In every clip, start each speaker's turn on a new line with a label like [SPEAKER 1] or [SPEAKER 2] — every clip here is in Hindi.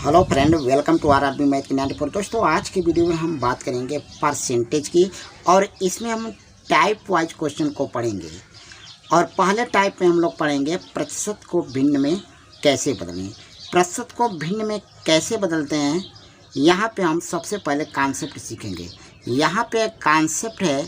[SPEAKER 1] Hello friend, welcome to RRB math की 94। दोस्तों, आज की वीडियो में हम बात करेंगे परसेंटेज की और इसमें हम टाइप वाइज क्वेश्चन को पढ़ेंगे। और पहले टाइप में हम लोग पढ़ेंगे प्रतिशत को भिन्न में कैसे बदलें। प्रतिशत को भिन्न में कैसे बदलते हैं, यहाँ पे हम सबसे पहले कॉन्सेप्ट सीखेंगे। यहाँ पे एक कॉन्सेप्ट है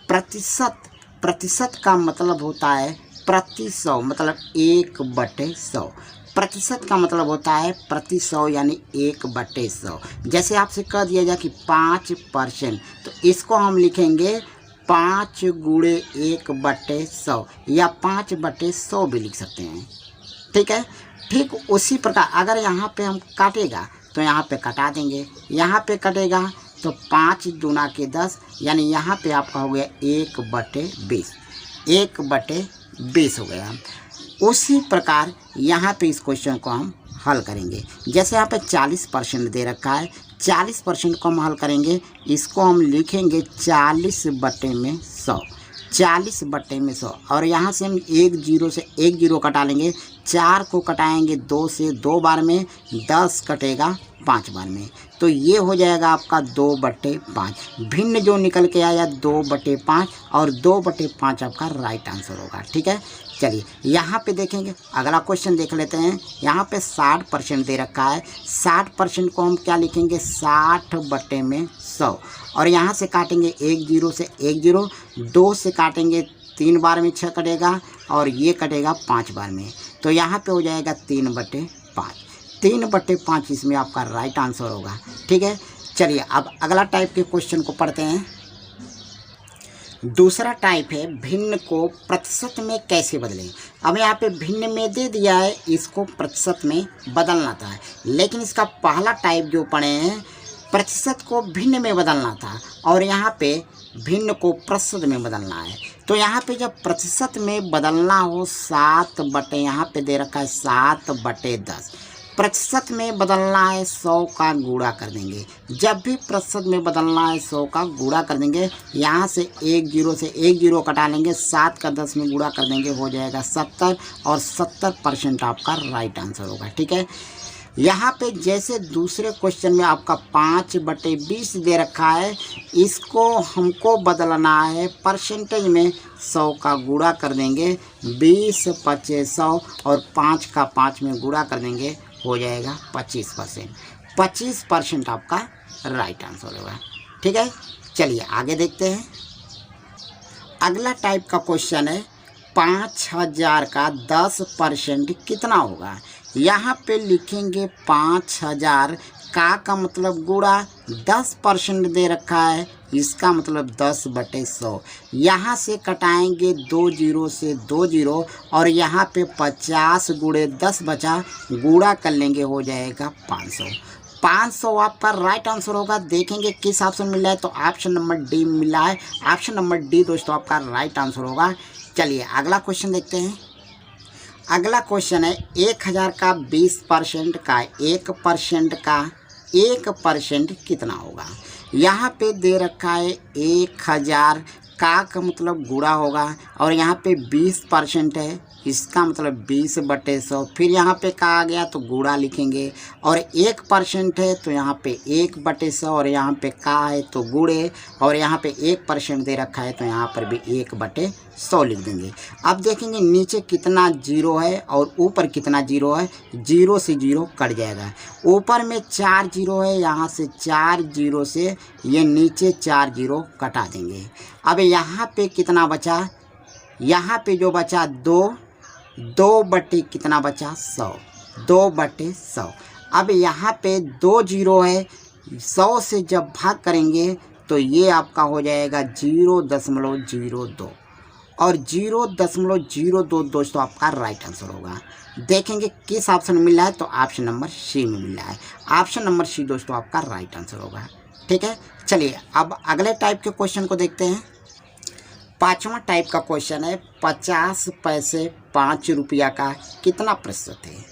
[SPEAKER 1] प्रतिशत। प्रतिशत का मतलब होता है प्रति सौ, मतलब 1/100। प्रतिशत का मतलब होता है प्रति 100 यानी 1/100। जैसे आपसे कह दिया जाए कि 5%, तो इसको हम लिखेंगे 5 × 1/100 या 5/100 भी लिख सकते हैं। ठीक है। ठीक उसी प्रकार अगर यहाँ पे हम काटेगा तो यहाँ पे कटा देंगे, यहाँ पे कटेगा तो 5 दूना के 10 यानी यहाँ पे आपका हो गया 1/20। 1/20 हो गया। उसी प्रकार यहाँ पे इस क्वेश्चन को हम हल करेंगे। जैसे यहाँ पे 40% दे रखा है, 40% को हम हल करेंगे। इसको हम लिखेंगे 40/100, 40/100। और यहाँ से हम 1 0 से 1 0 कटा लेंगे। 4 को कटाएंगे 2 से 2 बार में, 10 कटेगा 5 बार में, तो ये हो जाएगा आपका 2/5। भिन्न जो निकल के आया 2/5 और 2/5 आपका राइट आंसर होगा। ठीक है। चलिए यहाँ पे देखेंगे, अगला क्वेश्चन देख लेते हैं। यहाँ पे 60% दे रखा है। 60% को हम क्या लिखेंगे 60/100। और यहाँ से काटेंगे 1 0 से 1 0, 2 से काटेंगे 3 बार में 6 कटेगा और ये कटेगा 5 बार में, तो यहाँ पे हो जाएगा 3/5। 3/5 इसमें आपका राइट आंसर होगा। ठीक है। चलिए अब अगला टाइप के क्वेश्चन को पढ़ते हैं। दूसरा टाइप है भिन्न को प्रतिशत में कैसे बदलें। अब यहाँ पे भिन्न में दे दिया है, इसको प्रतिशत में बदलना था, लेकिन इसका पहला टाइप जो पढ़े हैं प्रतिशत को भिन्न में बदलना था और यहाँ पे भिन्न को प्रतिशत में बदलना है। तो यहाँ पे जब प्रतिशत में बदलना हो 7 यहाँ पे दे रखा है 7/10। प्रतिशत में बदलना है 100 का गुणा कर देंगे। जब भी प्रतिशत में बदलना है 100 का गुणा कर देंगे। यहाँ से 1 0 से 1 0 कटा लेंगे, 7 का 10 में गुणा कर देंगे, हो जाएगा 70 और 70% आपका राइट आंसर होगा। ठीक है। यहाँ पे जैसे दूसरे क्वेश्चन में आपका 5/20 दे रखा है, इसको हमको बदलना है परसेंटेज में। 100 का गुणा कर देंगे, 20 5 100 और 5 का 5 में गुणा कर देंगे, हो जाएगा 25%। 25% आपका राइट आंसर होगा। ठीक है। चलिए आगे देखते हैं। अगला टाइप का क्वेश्चन है 5000 का 10% कितना होगा। यहाँ पे लिखेंगे 5000 का मतलब गुणा 10% दे रखा है, इसका मतलब 10/100। यहाँ से कटाएंगे 2 0 से 2 0 और यहाँ पे 50 × 10 बचा, गुणा कर लेंगे, हो जाएगा 500। 500 आपका राइट आंसर होगा। देखेंगे किस ऑप्शन मिला है, तो ऑप्शन नंबर डी मिला है। ऑप्शन नंबर डी दोस्तों आपका राइट आंसर होगा। चलिए अगला क्वेश्चन देखते हैं। अगला क्वेश्चन है 1000 का 20% का 1% कितना होगा। यहाँ पे दे रखा है 1000 का मतलब गुणा होगा और यहाँ पे 20% है, इसका मतलब 20/100। फिर यहाँ पे का आ गया तो गुणा लिखेंगे और 1% है तो यहाँ पे 1/100 और यहाँ पे का है तो गुणे और यहाँ पे 1% दे रखा है तो यहाँ पर भी 1/100 लिख देंगे। अब देखेंगे नीचे कितना जीरो है और ऊपर कितना जीरो है। 0 से 0 कट जाएगा। ऊपर में 4 0 है, यहाँ से 4 0 से ये नीचे 4 0 कटा देंगे। अब यहाँ पे कितना बचा, यहाँ पे जो बचा 2 बटे कितना बचा 100, 2/100। अब यहाँ पे 2 0 है, 100 से जब भाग करेंगे तो ये आपका हो जाएगा 0.02 और 0.02 दोस्तों आपका राइट आंसर होगा। देखेंगे किस ऑप्शन में मिला है, तो ऑप्शन नंबर सी में मिला है। ऑप्शन नंबर सी दोस्तों आपका राइट आंसर होगा। ठीक है। चलिए अब अगले टाइप के क्वेश्चन को देखते हैं। 5वां टाइप का क्वेश्चन है 50 पैसे 5 रुपया का कितना प्रतिशत है।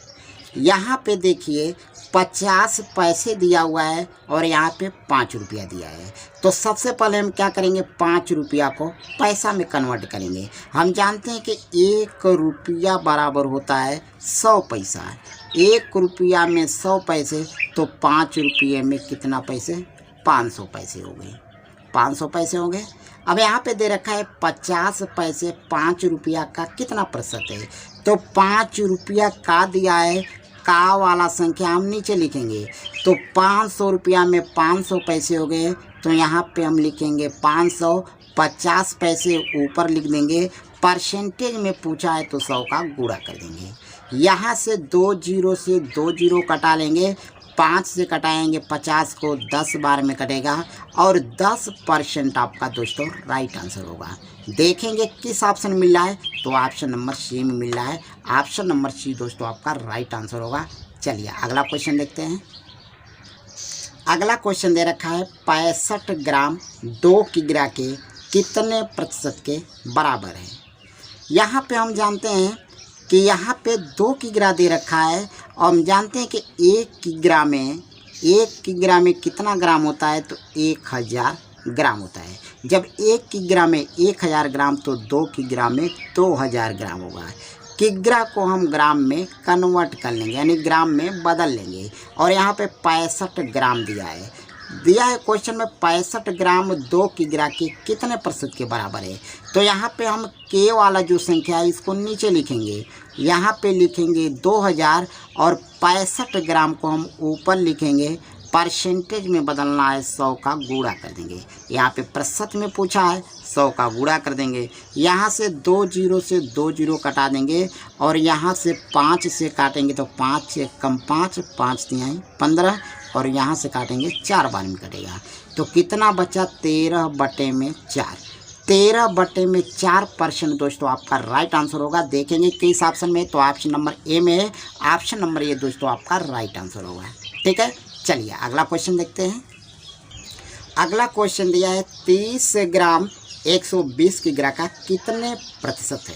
[SPEAKER 1] यहाँ पे देखिए 50 पैसे दिया हुआ है और यहाँ पे 5 रुपया दिया है। तो सबसे पहले हम क्या करेंगे, 5 रुपया को पैसा में कन्वर्ट करेंगे। हम जानते हैं कि 1 रुपया बराबर होता है 100 पैसा। 1 रुपया में 100 पैसे, तो 5 रुपये में कितना पैसे? 500 पैसे हो गए, 500 पैसे हो गए। अब यहाँ पे दे रखा है 50 पैसे 5 रुपया का कितना प्रतिशत है, तो 5 रुपया का दिया है, का वाला संख्या हम नीचे लिखेंगे, तो 500 रुपया में 500 पैसे हो गए, तो यहाँ पे हम लिखेंगे 500, 50 पैसे ऊपर लिख देंगे, परसेंटेज में पूछा है तो 100 का गुणा कर देंगे। यहाँ से 2 जीरो से 2 जीरो कटा लेंगे, 5 से कटाएंगे 50 को, 10 बार में कटेगा और 10% आपका दोस्तों राइट आंसर होगा। देखेंगे किस ऑप्शन मिल रहा है, तो ऑप्शन नंबर सी में मिल रहा है। ऑप्शन नंबर सी दोस्तों आपका राइट आंसर होगा। चलिए अगला क्वेश्चन देखते हैं। अगला क्वेश्चन दे रखा है 65 ग्राम 2 किग्रा के कितने प्रतिशत के बराबर है। यहाँ पे हम जानते हैं कि यहाँ पे 2 किग्रा दे रखा है और हम जानते हैं कि 1 किग्रा में कितना ग्राम होता है, तो 1000 ग्राम होता है। जब 1 किग्रा में 1000 ग्राम, तो 2 किग्रा में 2000 ग्राम होगा। किग्रा को हम ग्राम में कन्वर्ट कर लेंगे, यानी ग्राम में बदल लेंगे। और यहाँ पे 65 ग्राम दिया है क्वेश्चन में। 65 ग्राम 2 किग्रा के कितने प्रतिशत के बराबर है, तो यहाँ पे हम के वाला जो संख्या है इसको नीचे लिखेंगे, यहाँ पे लिखेंगे 2000 और 65 ग्राम को हम ऊपर लिखेंगे। परसेंटेज में बदलना है, 100 का गुणा कर देंगे। यहाँ पे प्रतिशत में पूछा है, 100 का गुणा कर देंगे। यहाँ से 2 जीरो से 2 जीरो कटा देंगे और यहाँ से 5 से काटेंगे तो 5 से कम 5, 5 तिहाई 15 और यहाँ से काटेंगे 4 बार में कटेगा, तो कितना बचा? 13/4। 13/4% दोस्तों आपका राइट आंसर होगा। देखेंगे किस ऑप्शन में, तो ऑप्शन नंबर ए में है। ऑप्शन नंबर ए दोस्तों आपका राइट आंसर होगा। ठीक है, चलिए अगला क्वेश्चन देखते हैं। अगला क्वेश्चन दिया है 30 ग्राम 120 किग्रा का कितने प्रतिशत है।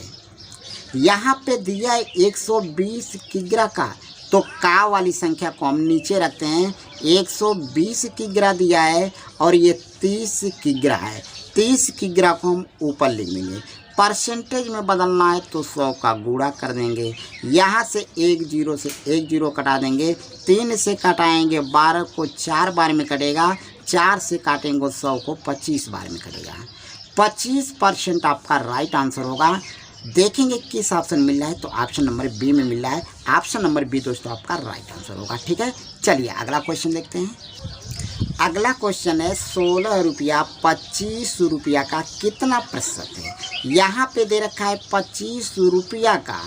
[SPEAKER 1] यहाँ पे दिया है 120 किग्रा का, तो का वाली संख्या को हम नीचे रखते हैं। 120 किग्रा दिया है और ये 30 किग्रा है, 30 किग्रा को हम ऊपर लिख देंगे। परसेंटेज में बदलना है तो 100 का गुणा कर देंगे। यहाँ से 1 जीरो से 1 जीरो कटा देंगे, 3 से कटाएंगे 12 को 4 बार में कटेगा, 4 से काटेंगे 100 को 25 बार में कटेगा। 25% आपका राइट आंसर होगा। देखेंगे किस ऑप्शन मिल रहा है, तो ऑप्शन नंबर बी में मिल रहा है। ऑप्शन नंबर बी दोस्तों आपका राइट आंसर होगा। ठीक है, चलिए अगला क्वेश्चन देखते हैं। अगला क्वेश्चन है 16 रुपया 25 रुपया का कितना प्रतिशत है। यहाँ पे दे रखा है 25 रुपया का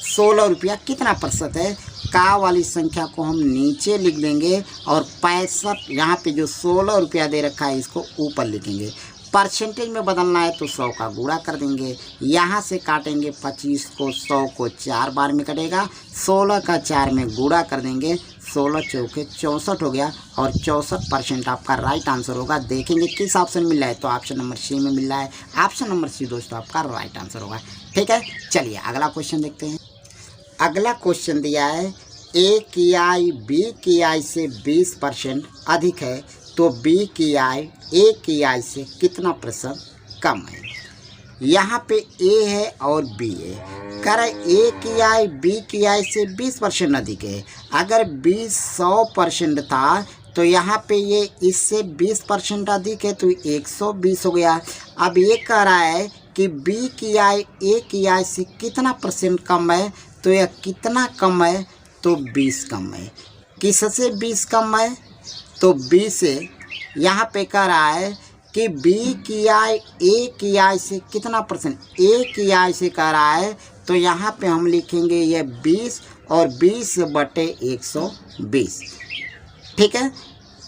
[SPEAKER 1] 16 रुपया कितना प्रतिशत है। का वाली संख्या को हम नीचे लिख देंगे और 65 यहाँ पे जो 16 रुपया दे रखा है इसको ऊपर लिखेंगे। परसेंटेज में बदलना है तो 100 का गुणा कर देंगे। यहाँ से काटेंगे 25 को, 100 को 4 बार में कटेगा, 16 का 4 में गुणा कर देंगे, 16 चौके 64 हो गया और 64% आपका राइट आंसर होगा। देखेंगे किस ऑप्शन मिल रहा है, तो ऑप्शन नंबर सी में मिल रहा है। ऑप्शन नंबर सी दोस्तों आपका राइट आंसर होगा। ठीक है, चलिए अगला क्वेश्चन देखते हैं। अगला क्वेश्चन दिया है ए की आई बी की आई से 20% अधिक है, तो बी की आई ए की आई से कितना प्रतिशत कम है। यहाँ पे ए है और बी है। कह रहा है ए की आई बी की आई से 20% अधिक है। अगर 100% था तो यहाँ पे ये इससे 20% अधिक है, तो 120 हो गया। अब ये कह रहा है कि बी की आई ए की आई से कितना % कम है, तो यह कितना कम है, तो 20 कम है। किससे 20 कम है, तो बी से। यहाँ पे कह रहा है कि बी की आई ए की आई से कितना %, ए की आई से कह रहा है, तो यहाँ पे हम लिखेंगे ये 20 और 20/120। ठीक है,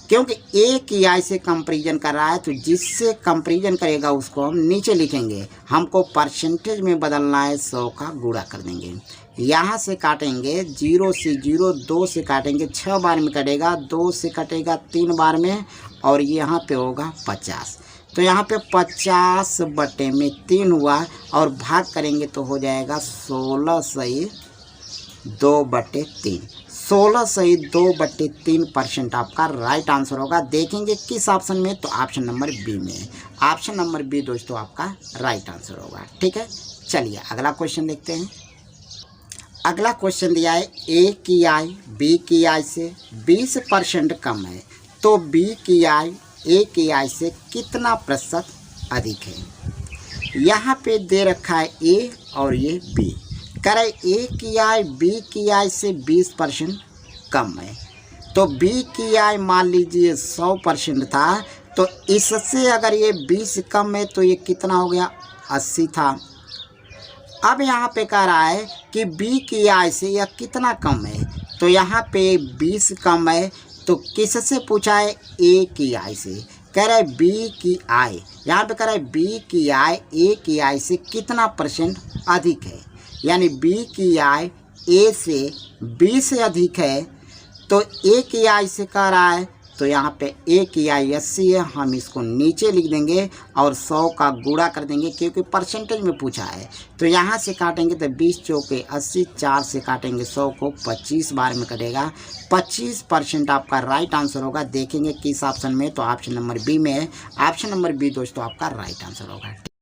[SPEAKER 1] क्योंकि ए की आई से कंपैरिजन कर रहा है, तो जिससे कंपैरिजन करेगा उसको हम नीचे लिखेंगे। हमको परसेंटेज में बदलना है, 100 का गुणा कर देंगे। यहाँ से काटेंगे 0 से 0, 2 से काटेंगे 6 बार में कटेगा, 2 से कटेगा 3 बार में और यहाँ पे होगा 50। तो यहाँ पे 50/3 हुआ और भाग करेंगे तो हो जाएगा 16 सही 2/3। 16 सही 2/3% आपका राइट आंसर होगा। देखेंगे किस ऑप्शन में, तो ऑप्शन नंबर बी में है। ऑप्शन नंबर बी दोस्तों आपका राइट आंसर होगा। ठीक है, चलिए अगला क्वेश्चन देखते हैं। अगला क्वेश्चन दिया है ए की आय बी की आय से 20% कम है तो बी की आय ए की आय से कितना प्रतिशत अधिक है। यहाँ पे दे रखा है ए और ये बी। कह रहे ए की आय बी की आय से 20% कम है तो बी की आय मान लीजिए 100% था तो इससे अगर ये 20 कम है तो ये कितना हो गया 80 था। अब यहाँ पे कह रहा है कि बी की आय से यह कितना कम है तो यहाँ पे 20 कम है तो किससे पूछा है ए की आय से। कह रहा है बी की आय, यहाँ पे कह रहा है बी की आय ए की आय से कितना परसेंट अधिक है, यानी बी की आय ए से 20 से अधिक है तो ए की आय से कह रहा है तो यहाँ पे ए की आय 80 है, हम इसको नीचे लिख देंगे और 100 का गुणा कर देंगे क्योंकि परसेंटेज में पूछा है। तो यहाँ से काटेंगे तो 20 चौके 80, 4 से काटेंगे 100 को 25 बार में कटेगा। 25% आपका राइट आंसर होगा। देखेंगे किस ऑप्शन में, तो ऑप्शन नंबर बी में है। ऑप्शन नंबर बी दोस्तों आपका राइट आंसर होगा।